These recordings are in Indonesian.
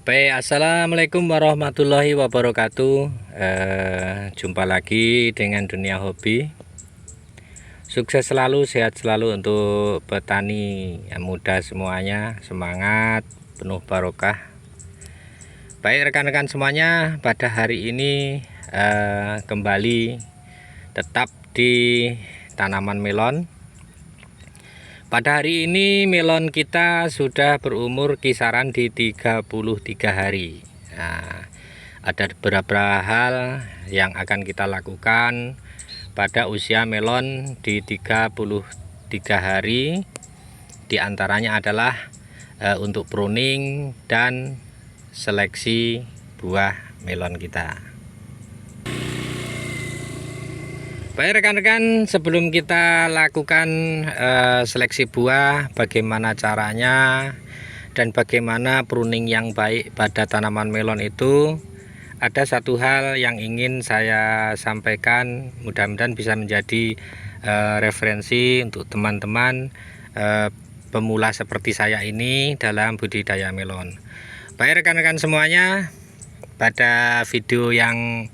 Baik, assalamualaikum warahmatullahi wabarakatuh. Jumpa lagi dengan dunia hobi. Sukses selalu, sehat selalu untuk petani yang muda semuanya. Semangat, penuh barokah. Baik rekan-rekan semuanya, pada hari ini kembali tetap di tanaman melon. Pada hari ini melon kita sudah berumur kisaran di 33 hari. Nah, ada beberapa hal yang akan kita lakukan pada usia melon di 33 hari. Di antaranya adalah untuk pruning dan seleksi buah melon kita. Baik rekan-rekan, sebelum kita lakukan seleksi buah, bagaimana caranya dan bagaimana pruning yang baik pada tanaman melon itu, ada satu hal yang ingin saya sampaikan, mudah-mudahan bisa menjadi referensi untuk teman-teman pemula seperti saya ini dalam budidaya melon. Baik rekan-rekan semuanya, pada video yang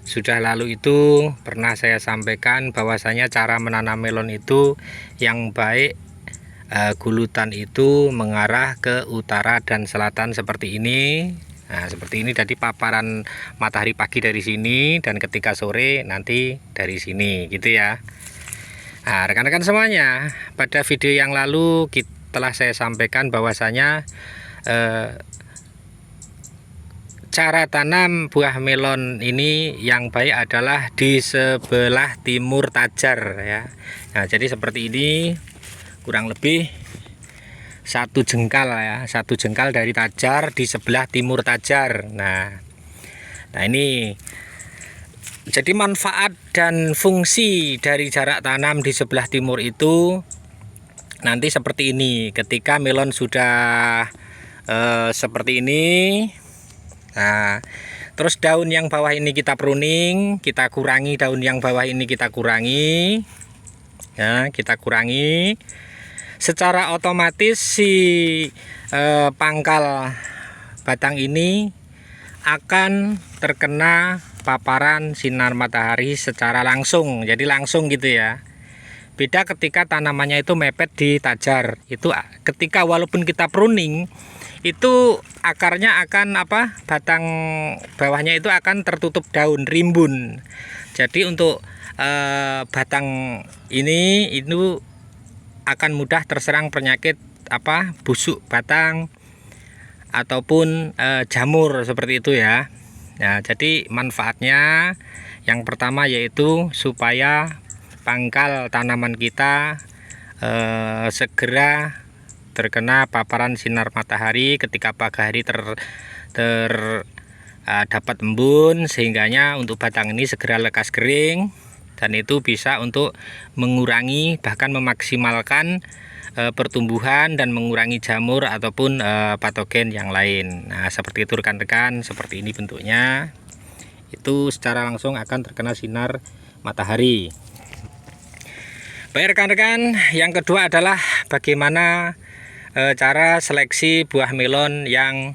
sudah lalu itu pernah saya sampaikan bahwasanya cara menanam melon itu yang baik gulutan itu mengarah ke utara dan selatan seperti ini. Nah, seperti ini, jadi paparan matahari pagi dari sini dan ketika sore nanti dari sini gitu ya. Nah, rekan-rekan semuanya, pada video yang lalu telah saya sampaikan bahwasanya cara tanam buah melon ini yang baik adalah di sebelah timur tajar ya. Nah, jadi seperti ini, kurang lebih satu jengkal ya, satu jengkal dari tajar di sebelah timur tajar. Nah ini jadi manfaat dan fungsi dari jarak tanam di sebelah timur itu nanti seperti ini. Ketika melon sudah seperti ini, nah, terus daun yang bawah ini kita pruning, kita kurangi daun yang bawah ini, kita kurangi ya, kita kurangi. Secara otomatis si pangkal batang ini akan terkena paparan sinar matahari secara langsung, jadi langsung gitu ya. Beda ketika tanamannya itu mepet di tajar, itu ketika walaupun kita pruning itu akarnya akan batang bawahnya itu akan tertutup daun, rimbun. Jadi untuk batang ini itu akan mudah terserang penyakit busuk batang ataupun jamur seperti itu ya. Nah, jadi manfaatnya yang pertama yaitu supaya pangkal tanaman kita segera terkena paparan sinar matahari ketika pagi hari dapat embun, sehingganya untuk batang ini segera lekas kering, dan itu bisa untuk mengurangi bahkan memaksimalkan pertumbuhan dan mengurangi jamur ataupun patogen yang lain. Nah, seperti itu rekan-rekan, seperti ini bentuknya. Itu secara langsung akan terkena sinar matahari. Baik rekan-rekan, yang kedua adalah bagaimana cara seleksi buah melon yang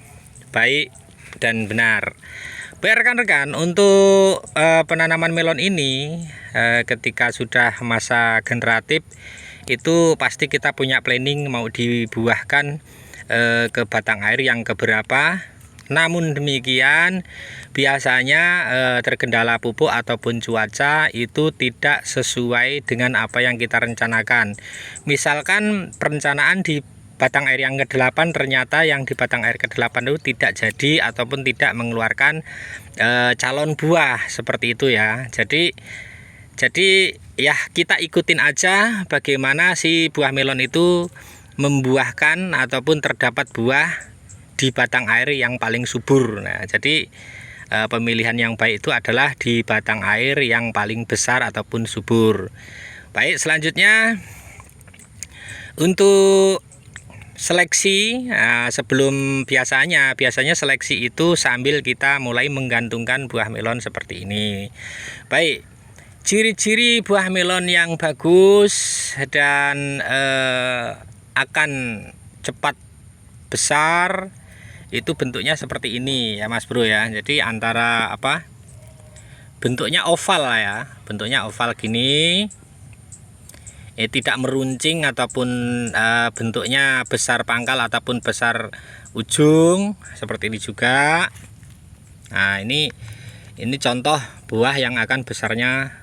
baik dan benar. Baik rekan-rekan, untuk penanaman melon ini ketika sudah masa generatif itu pasti kita punya planning mau dibuahkan ke batang air yang keberapa. Namun demikian biasanya terkendala pupuk ataupun cuaca itu tidak sesuai dengan apa yang kita rencanakan. Misalkan perencanaan di batang air yang ke-8 ternyata yang di batang air ke-8 itu tidak jadi ataupun tidak mengeluarkan calon buah seperti itu ya. Jadi ya kita ikutin aja bagaimana si buah melon itu membuahkan ataupun terdapat buah di batang air yang paling subur. Nah, jadi pemilihan yang baik itu adalah di batang air yang paling besar ataupun subur. Baik, selanjutnya untuk seleksi, sebelum biasanya seleksi itu sambil kita mulai menggantungkan buah melon seperti ini. Baik, ciri-ciri buah melon yang bagus dan akan cepat besar itu bentuknya seperti ini ya Mas Bro ya. Jadi antara apa, bentuknya oval lah ya, bentuknya oval gini, tidak meruncing ataupun bentuknya besar pangkal ataupun besar ujung seperti ini juga. Nah ini contoh buah yang akan besarnya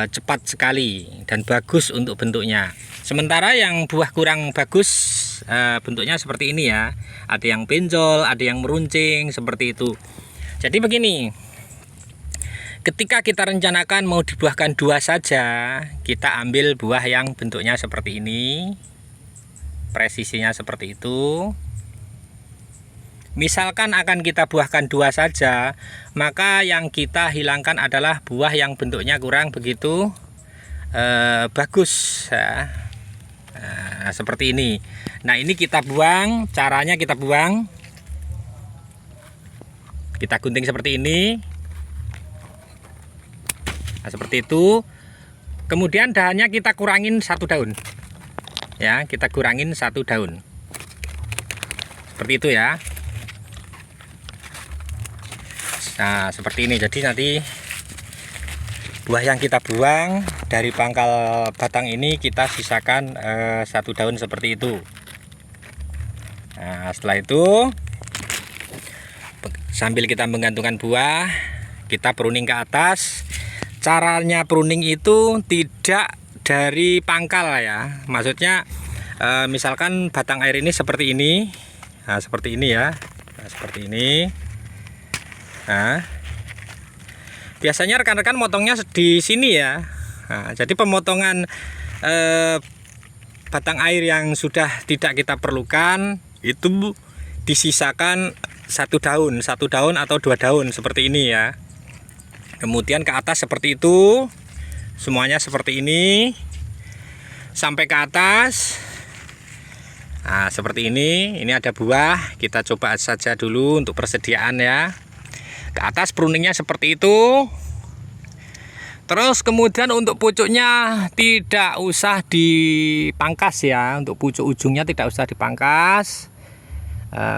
cepat sekali dan bagus untuk bentuknya. Sementara yang buah kurang bagus bentuknya seperti ini ya, ada yang benjol, ada yang meruncing seperti itu. Jadi begini, ketika kita rencanakan mau dibuahkan 2 saja, kita ambil buah yang bentuknya seperti ini, presisinya seperti itu. Misalkan akan kita buahkan 2 saja, maka yang kita hilangkan adalah buah yang bentuknya kurang begitu bagus ya. Nah, seperti ini. Nah ini kita buang, caranya kita buang, kita gunting seperti ini. Nah, seperti itu. Kemudian dahannya kita kurangin 1 daun ya, kita kurangin 1 daun seperti itu ya. Nah seperti ini. Jadi nanti buah yang kita buang dari pangkal batang ini kita sisakan 1 daun seperti itu. Nah setelah itu sambil kita menggantungkan buah, kita pruning ke atas. Caranya pruning itu tidak dari pangkal ya, maksudnya misalkan batang air ini seperti ini. Nah seperti ini ya, nah, seperti ini. Nah biasanya rekan-rekan motongnya di sini ya. Nah, jadi pemotongan batang air yang sudah tidak kita perlukan itu disisakan 1 daun atau 2 daun seperti ini ya. Kemudian ke atas seperti itu, semuanya seperti ini sampai ke atas. Nah seperti ini ada buah, kita coba saja dulu untuk persediaan ya. Ke atas pruningnya seperti itu. Terus kemudian untuk pucuknya tidak usah dipangkas ya, untuk pucuk ujungnya tidak usah dipangkas,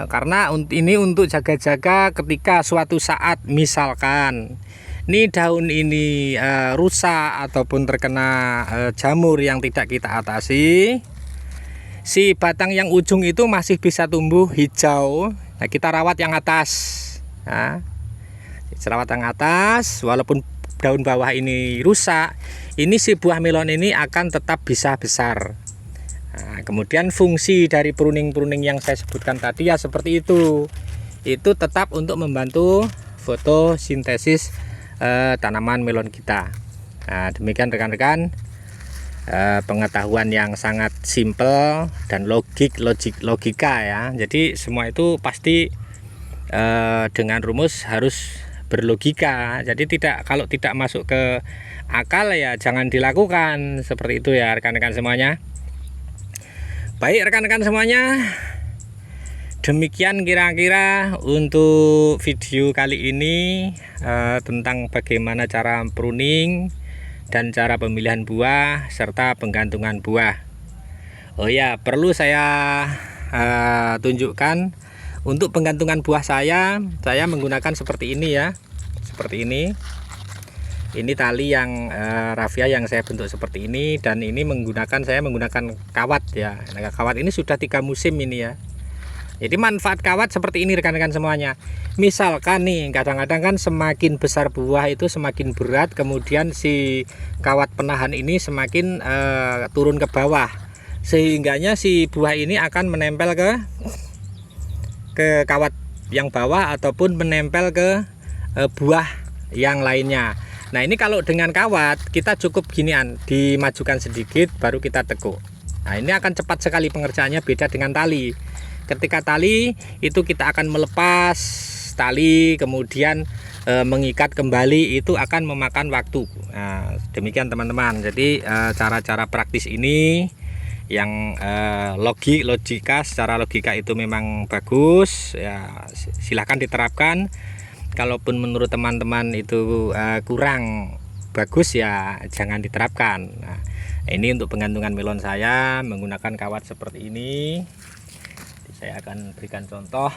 karena ini untuk jaga-jaga ketika suatu saat misalkan ini daun ini rusak ataupun terkena jamur yang tidak kita atasi, si batang yang ujung itu masih bisa tumbuh hijau. Nah kita rawat yang atas. Nah, rawat yang atas, walaupun daun bawah ini rusak, ini si buah melon ini akan tetap bisa besar. Nah, kemudian fungsi dari pruning yang saya sebutkan tadi ya seperti itu tetap untuk membantu fotosintesis tanaman melon kita. Nah, demikian rekan-rekan, pengetahuan yang sangat simple dan logika ya. Jadi semua itu pasti dengan rumus harus berlogika. Jadi kalau tidak masuk ke akal ya jangan dilakukan seperti itu ya rekan-rekan semuanya. Baik rekan-rekan semuanya, demikian kira-kira untuk video kali ini tentang bagaimana cara pruning dan cara pemilihan buah serta penggantungan buah. Oh ya, perlu saya tunjukkan untuk penggantungan buah saya menggunakan seperti ini ya, seperti ini. Ini tali yang rafia yang saya bentuk seperti ini, dan ini saya menggunakan kawat ya. Nah, kawat ini sudah 3 musim ini ya. Jadi manfaat kawat seperti ini rekan-rekan semuanya. Misalkan nih kadang-kadang kan semakin besar buah itu semakin berat, kemudian si kawat penahan ini semakin turun ke bawah, sehingganya si buah ini akan menempel ke kawat yang bawah ataupun menempel ke buah yang lainnya. Nah ini kalau dengan kawat kita cukup ginian, dimajukan sedikit baru kita tekuk. Nah ini akan cepat sekali pengerjaannya, beda dengan tali. Ketika tali itu kita akan melepas tali kemudian mengikat kembali, itu akan memakan waktu. Nah, demikian teman-teman. Jadi cara-cara praktis ini yang logika, secara logika itu memang bagus ya, silahkan diterapkan. Kalaupun menurut teman-teman itu kurang bagus ya jangan diterapkan. Nah, ini untuk penggantungan melon saya menggunakan kawat seperti ini. Saya akan berikan contoh.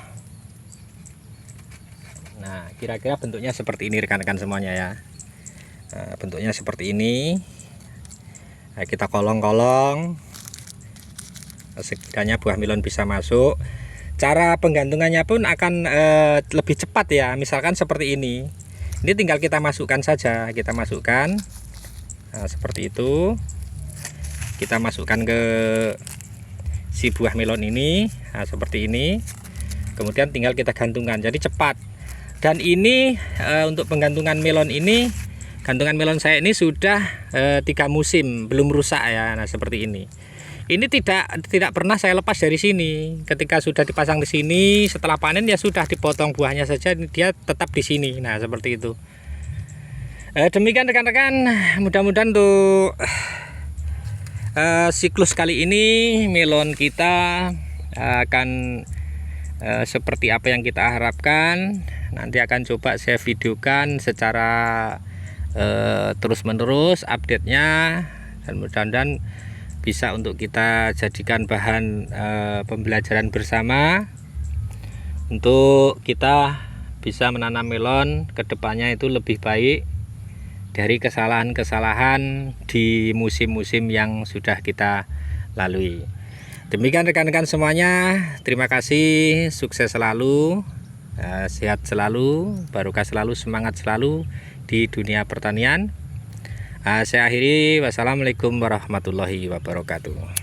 Nah, kira-kira bentuknya seperti ini rekan-rekan semuanya ya. Nah, bentuknya seperti ini. Nah, kita kolong-kolong. Sekiranya buah melon bisa masuk. Cara penggantungannya pun akan lebih cepat ya. Misalkan seperti ini. Ini tinggal kita masukkan saja. Kita masukkan. Nah, seperti itu. Kita masukkan ke si buah melon ini. Nah, seperti ini. Kemudian tinggal kita gantungkan. Jadi cepat. Dan ini untuk penggantungan melon ini, gantungan melon saya ini sudah 3 musim, belum rusak ya. Nah, seperti ini. Ini tidak pernah saya lepas dari sini. Ketika sudah dipasang di sini, setelah panen ya sudah dipotong buahnya saja, dia tetap di sini. Nah, seperti itu. Demikian rekan-rekan, mudah-mudahan untuk siklus kali ini melon kita akan seperti apa yang kita harapkan. Nanti akan coba saya videokan secara terus-menerus update-nya, dan mudah-mudahan bisa untuk kita jadikan bahan pembelajaran bersama untuk kita bisa menanam melon kedepannya itu lebih baik dari kesalahan-kesalahan di musim-musim yang sudah kita lalui. Demikian rekan-rekan semuanya, terima kasih, sukses selalu, sehat selalu, barokah selalu, semangat selalu di dunia pertanian. Saya akhiri, wassalamualaikum warahmatullahi wabarakatuh.